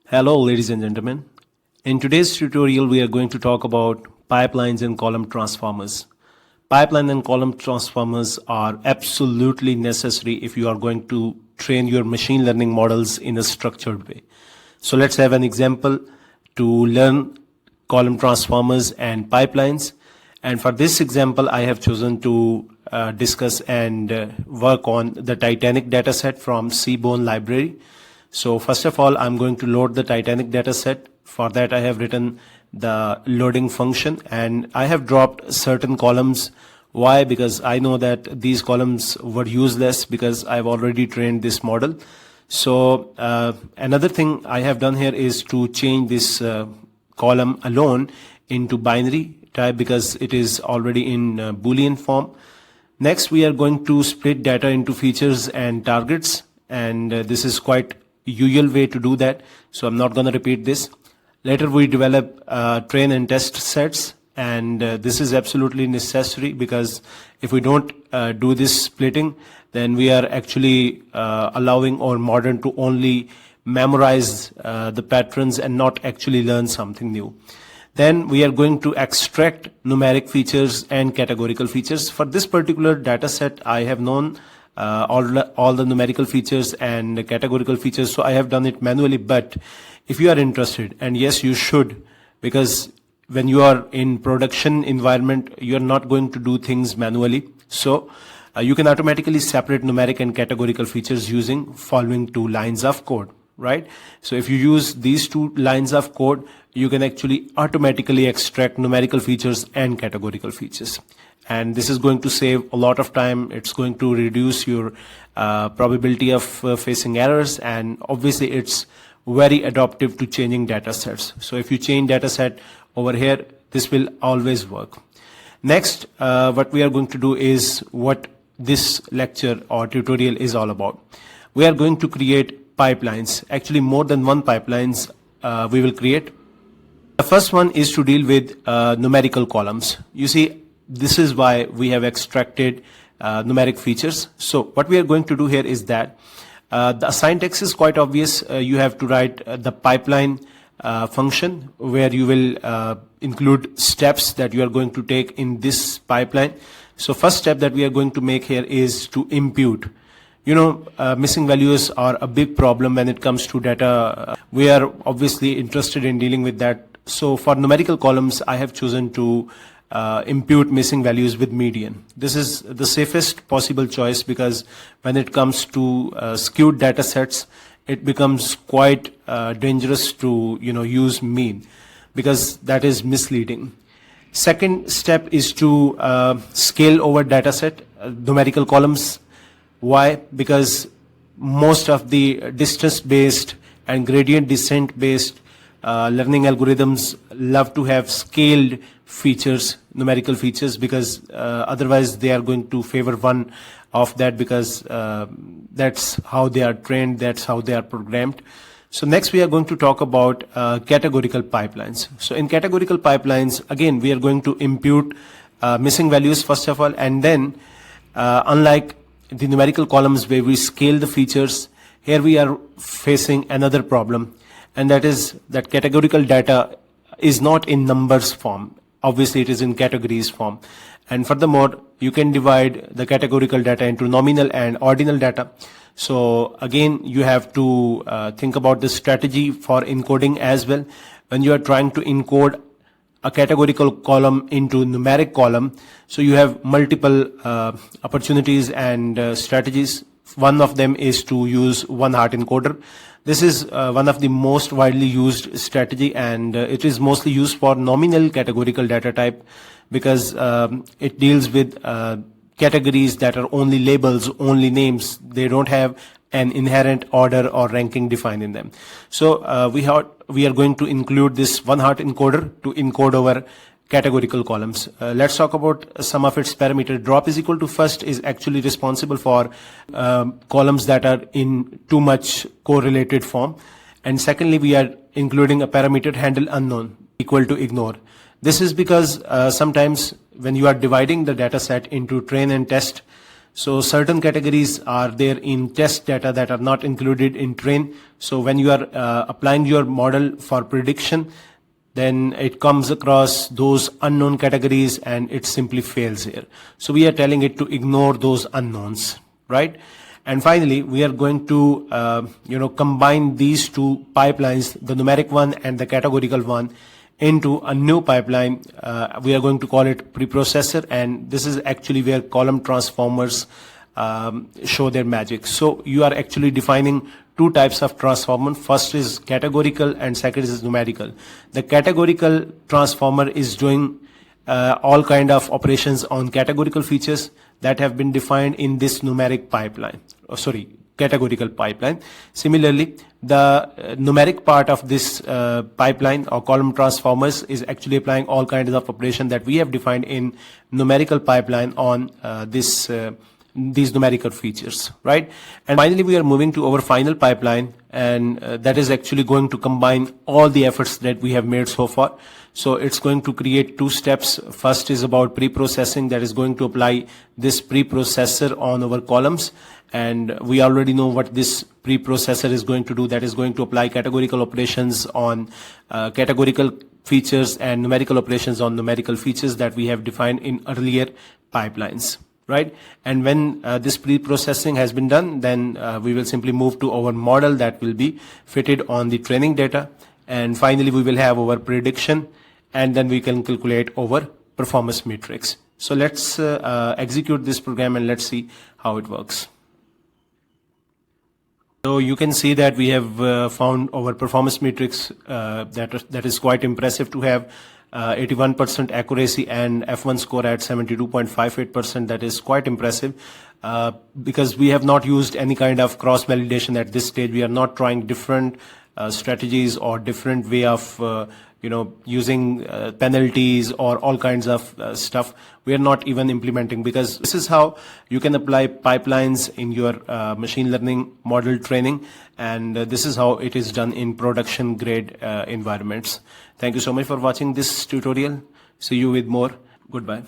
Hello ladies and gentlemen. In today's tutorial we are going to talk about pipelines and column transformers. Pipeline and column transformers are absolutely necessary if you are going to train your machine learning models in a structured way. So let's have an example to learn column transformers and pipelines. And for this example I have chosen to discuss and work on the Titanic dataset from Seaborn library. So first of all, I'm going to load the Titanic dataset. For that, I have written the loading function and I have dropped certain columns. Why? Because I know that these columns were useless because I've already trained this model. So another thing I have done here is to change this column alone into binary type because it is already in Boolean form. Next, we are going to split data into features and targets, and this is quite usual way to do that, so I'm not going to repeat this. Later we develop train and test sets, and this is absolutely necessary because if we don't do this splitting, then we are actually allowing our model to only memorize the patterns and not actually learn something new. Then we are going to extract numeric features and categorical features. For this particular data set, I have known all the numerical features and categorical features, so I have done it manually. But if you are interested, and yes you should, because when you are in production environment you are not going to do things manually, so you can automatically separate numeric and categorical features using following two lines of code, right? So if you use these two lines of code, you can actually automatically extract numerical features and categorical features. And this is going to save a lot of time. It's going to reduce your probability of facing errors, and obviously it's very adaptive to changing data sets. So if you change data set over here, this will always work. Next, what we are going to do is what this lecture or tutorial is all about. We are going to create pipelines, actually more than one pipelines we will create. The first one is to deal with numerical columns. You see, this is why we have extracted numeric features. So what we are going to do here is that the syntax is quite obvious. You have to write the pipeline function where you will include steps that you are going to take in this pipeline. So first step that we are going to make here is to impute. You know, missing values are a big problem when it comes to data. We are obviously interested in dealing with that. So for numerical columns, I have chosen to impute missing values with median. This is the safest possible choice because when it comes to skewed data sets, it becomes quite dangerous to use mean, because that is misleading. Second step is to scale over data set numerical columns. Why? Because most of the distance based and gradient descent based learning algorithms love to have scaled features, numerical features, because otherwise they are going to favor one of that, because that's how they are trained, that's how they are programmed. So next we are going to talk about categorical pipelines. So in categorical pipelines, again we are going to impute missing values first of all, and then unlike the numerical columns where we scale the features, here we are facing another problem, and that is that categorical data is not in numbers form. Obviously it is in categories form, and furthermore you can divide the categorical data into nominal and ordinal data. So again you have to think about the strategy for encoding as well. When you are trying to encode a categorical column into numeric column, so you have multiple opportunities and strategies. One of them is to use one-hot encoder. This is one of the most widely used strategy, and it is mostly used for nominal categorical data type because it deals with categories that are only labels, only names. They don't have an inherent order or ranking defined in them. So we are going to include this one-hot encoder to encode over categorical columns. Let's talk about some of its parameters. Drop is equal to first is actually responsible for columns that are in too much correlated form. And secondly, we are including a parameter handle unknown equal to ignore. This is because sometimes when you are dividing the data set into train and test, So certain categories are there in test data that are not included in train. So when you are applying your model for prediction, then it comes across those unknown categories and it simply fails here. So we are telling it to ignore those unknowns, right? And finally, we are going to combine these two pipelines, the numeric one and the categorical one, into a new pipeline. We are going to call it preprocessor, and this is actually where column transformers show their magic. So you are actually defining two types of transformer. First is categorical and second is numerical. The categorical transformer is doing all kind of operations on categorical features that have been defined in this numeric pipeline. Categorical pipeline. Similarly, the numeric part of this pipeline or column transformers is actually applying all kinds of operation that we have defined in numerical pipeline on these numerical features, right? And finally, we are moving to our final pipeline, and that is actually going to combine all the efforts that we have made so far. So it's going to create two steps. First is about preprocessing, that is going to apply this preprocessor on our columns. And we already know what this preprocessor is going to do. That is going to apply categorical operations on categorical features and numerical operations on numerical features that we have defined in earlier pipelines, right? And when this preprocessing has been done, then we will simply move to our model that will be fitted on the training data. And finally, we will have our prediction, and then we can calculate our performance matrix. So let's execute this program and let's see how it works. So you can see that we have found our performance matrix that is quite impressive to have. 81% accuracy and F1 score at 72.58%. That is quite impressive because we have not used any kind of cross validation at this stage. We are not trying different strategies or different way of using penalties or all kinds of stuff. We are not even implementing, because this is how you can apply pipelines in your machine learning model training, and this is how it is done in production grade environments. Thank you so much for watching this tutorial. See you with more. Goodbye.